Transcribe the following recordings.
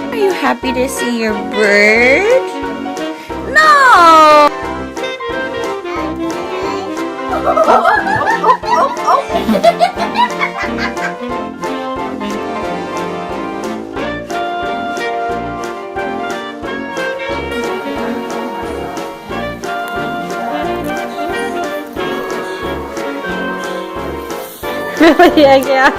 Are you happy to see your bird? No! Really? Yeah.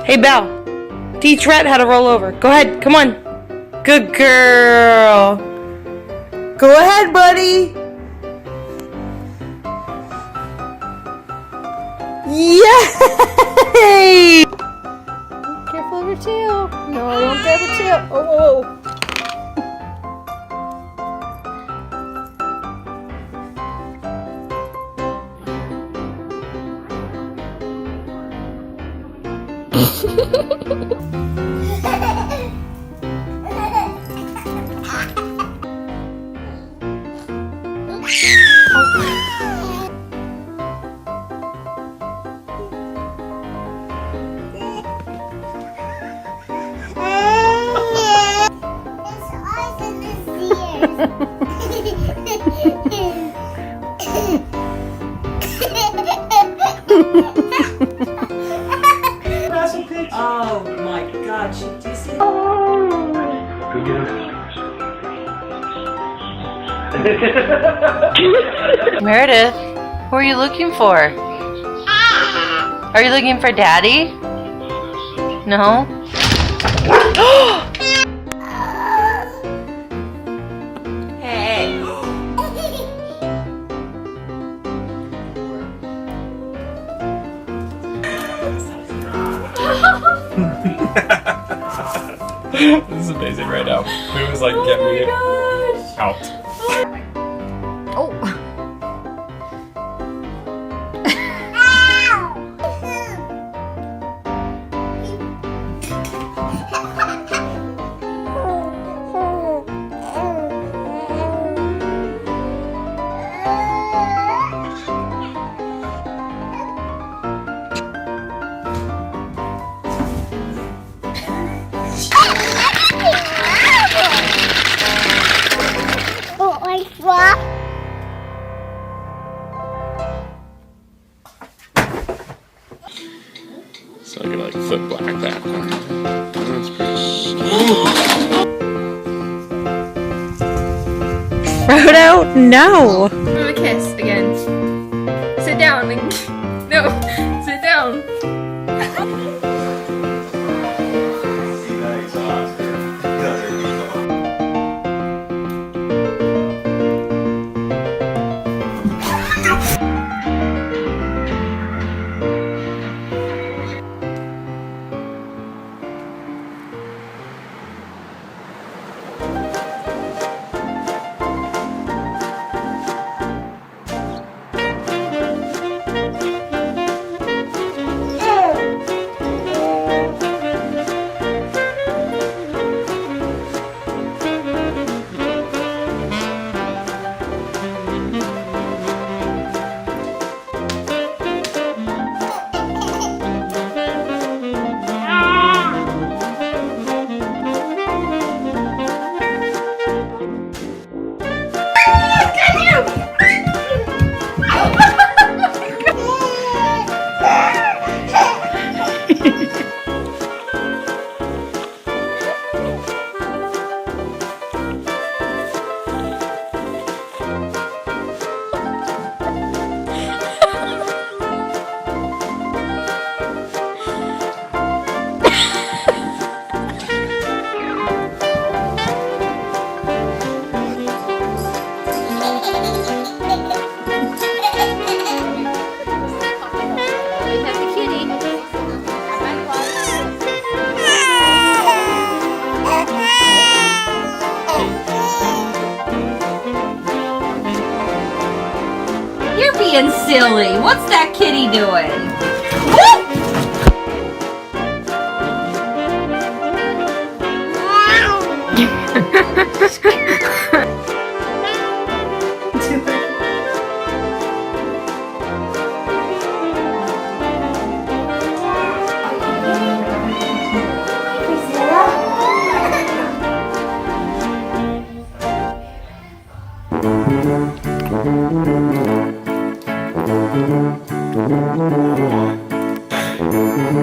Hey, Belle, teach Rhett how to roll over. Go ahead, come on. Good girl. Go ahead, buddy. Yay! Careful of your tail. No, I don't grab your tail. Oh, whoa. Oh my God, she just Meredith, who are you looking for? Are you looking for Daddy? No? Hey. This is amazing right now. It was like, get me out. Oh. So I can like flip black that. That's pretty. Frodo, no. Give him a kiss again. Sit down. No, sit down. You're being silly. What's that kitty doing?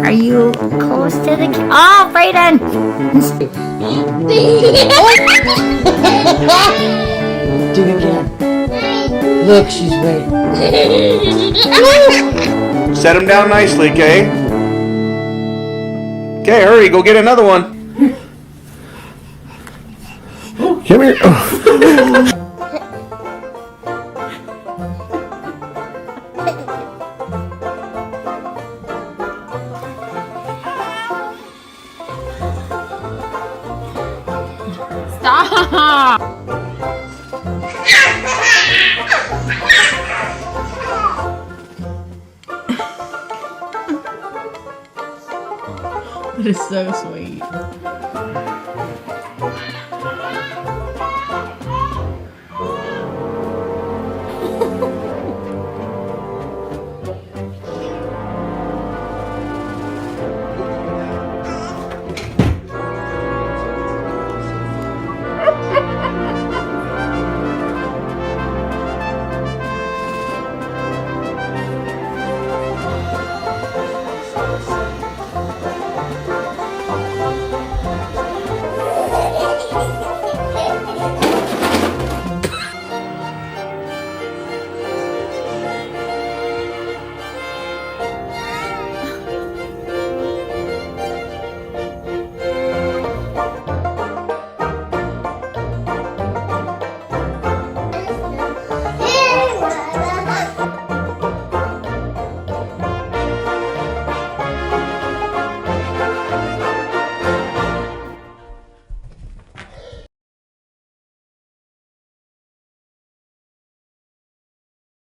Are you close to the Oh, Brayden! Do it again. Look, she's waiting. Set him down nicely, Kay. Okay, hurry, go get another one. Come here. Stop! That is so sweet.